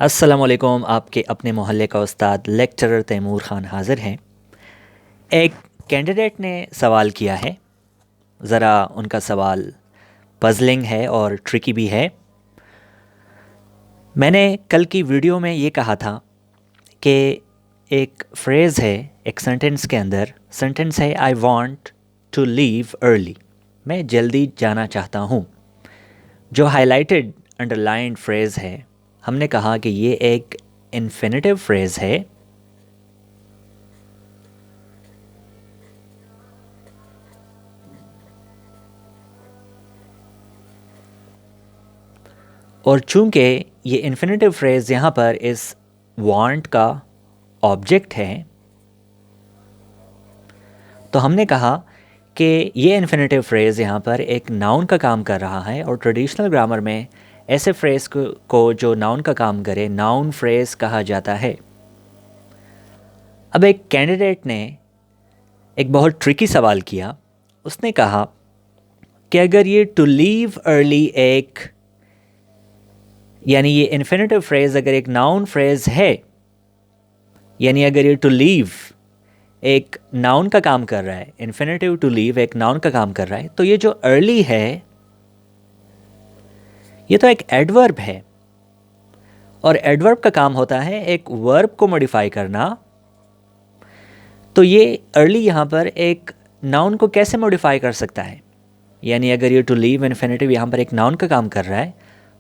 अस्सलामुअलैकुम। आपके अपने मोहल्ले का उस्ताद लेक्चरर तैमूर ख़ान हाज़िर हैं। एक कैंडिडेट ने सवाल किया है। ज़रा उनका सवाल पज़लिंग है और ट्रिकी भी है। मैंने कल की वीडियो में ये कहा था कि एक फ्रेज़ है एक सेंटेंस के अंदर। सेंटेंस है I want to leave early. मैं जल्दी जाना चाहता हूँ। जो हाइलाइटेड अंडरलाइंड फ्रेज़ है, हमने कहा कि ये एक इन्फिनेटिव फ्रेज़ है। और चूंकि ये इन्फिनेटिव फ्रेज़ यहाँ पर इस वांट का ऑब्जेक्ट है, तो हमने कहा कि ये इन्फिनेटिव फ्रेज़ यहाँ पर एक नाउन का काम कर रहा है। और ट्रेडिशनल ग्रामर में ऐसे फ्रेज़ को जो नाउन का काम करे नाउन फ्रेज़ कहा जाता है। अब एक कैंडिडेट ने एक बहुत ट्रिकी सवाल किया। उसने कहा कि अगर ये टू लीव अर्ली यानी ये इन्फिनेटिव फ्रेज़ अगर एक नाउन फ्रेज़ है, यानी अगर ये टू लीव एक नाउन का काम कर रहा है, इन्फिनेटिव टू लीव एक नाउन का काम कर रहा है, तो ये जो अर्ली है ये तो एक एडवर्ब है। और एडवर्ब का काम होता है एक वर्ब को मॉडिफाई करना। तो ये अर्ली यहाँ पर एक नाउन को कैसे मॉडिफाई कर सकता है? यानी अगर ये टू लीव इन्फिनेटिव यहाँ पर एक नाउन का काम कर रहा है,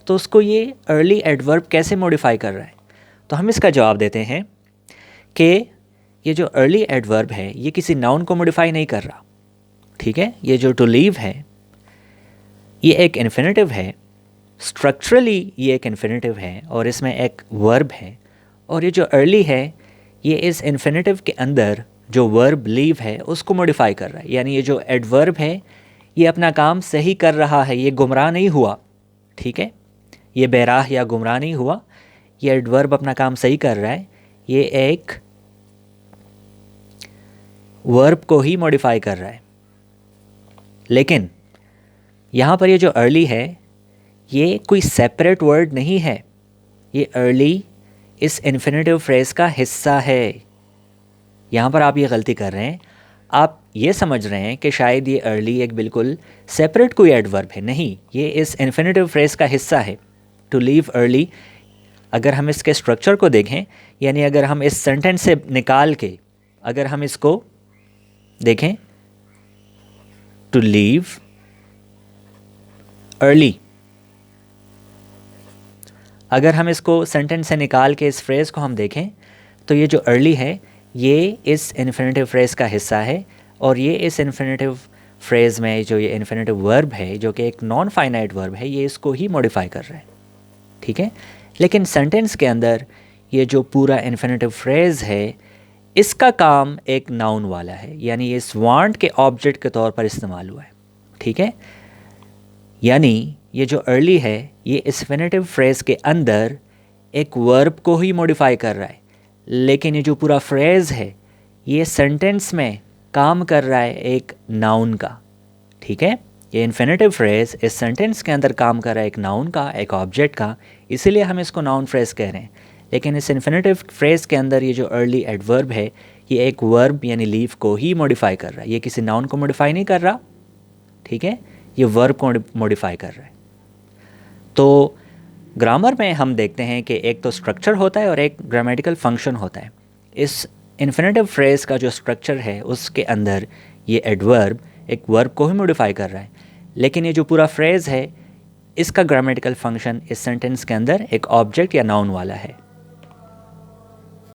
तो उसको ये अर्ली एडवर्ब कैसे मॉडिफाई कर रहा है? तो हम इसका जवाब देते हैं कि ये जो अर्ली एडवर्ब है ये किसी नाउन को मॉडिफाई नहीं कर रहा। ठीक है, ये जो टू लीव है ये एक इन्फिनेटिव है। स्ट्रक्चरली ये एक इन्फिनेटिव है और इसमें एक वर्ब है। और ये जो अर्ली है ये इस इन्फिनेटिव के अंदर जो वर्ब लीव है उसको मॉडिफाई कर रहा है। यानी ये जो एडवर्ब है ये अपना काम सही कर रहा है, ये गुमराह नहीं हुआ। ठीक है, ये बेराह या गुमराह नहीं हुआ, ये एडवर्ब अपना काम सही कर रहा है। ये एक वर्ब को ही मॉडिफाई कर रहा है। लेकिन यहाँ पर ये जो अर्ली है ये कोई सेपरेट वर्ड नहीं है। ये अर्ली इस इन्फिनेटिव फ्रेज़ का हिस्सा है। यहाँ पर आप ये गलती कर रहे हैं। आप ये समझ रहे हैं कि शायद ये अर्ली एक बिल्कुल सेपरेट कोई एडवर्ब है। नहीं, ये इस इन्फिनेटिव फ्रेज़ का हिस्सा है। टू लीव अर्ली अगर हम इसके स्ट्रक्चर को देखें, यानी अगर हम इस सेंटेंस से निकाल के अगर हम इसको देखें, टू लीव अर्ली, अगर हम इसको सेंटेंस से निकाल के इस फ्रेज़ को हम देखें तो ये जो अर्ली है ये इस इन्फिनेटिव फ्रेज़ का हिस्सा है। और ये इस इन्फिनेटिव फ्रेज़ में जो ये इन्फिनेटिव वर्ब है जो कि एक नॉन फाइनाइट वर्ब है ये इसको ही मॉडिफाई कर रहा है। ठीक है, लेकिन सेंटेंस के अंदर ये जो पूरा इन्फिनेटिव फ्रेज़ है इसका काम एक नाउन वाला है, यानी ये इस वांट के ऑब्जेक्ट के तौर पर इस्तेमाल हुआ है। ठीक है, यानी ये जो अर्ली है ये इस इन्फिनेटिव फ्रेज़ के अंदर एक वर्ब को ही मॉडिफाई कर रहा है। लेकिन ये जो पूरा फ्रेज़ है ये सेंटेंस में काम कर रहा है एक नाउन का। ठीक है, ये इन्फिनेटिव फ्रेज़ इस सेंटेंस के अंदर काम कर रहा है एक नाउन का, एक ऑब्जेक्ट का, इसीलिए हम इसको नाउन फ्रेज़ कह रहे हैं। लेकिन इस इन्फिनेटिव फ्रेज़ के अंदर ये जो अर्ली एडवर्ब है ये एक वर्ब यानी लीव को ही मॉडिफाई कर रहा है। ये किसी नाउन को मॉडिफाई नहीं कर रहा। ठीक है, ये वर्ब को मॉडिफाई कर रहा है। तो ग्रामर में हम देखते हैं कि एक तो स्ट्रक्चर होता है और एक ग्रामेटिकल फंक्शन होता है। इस इन्फिनेटिव फ्रेज़ का जो स्ट्रक्चर है उसके अंदर ये एडवर्ब एक वर्ब को ही मॉडिफाई कर रहा है। लेकिन ये जो पूरा फ्रेज़ है इसका ग्रामेटिकल फंक्शन इस सेंटेंस के अंदर एक ऑब्जेक्ट या नाउन वाला है।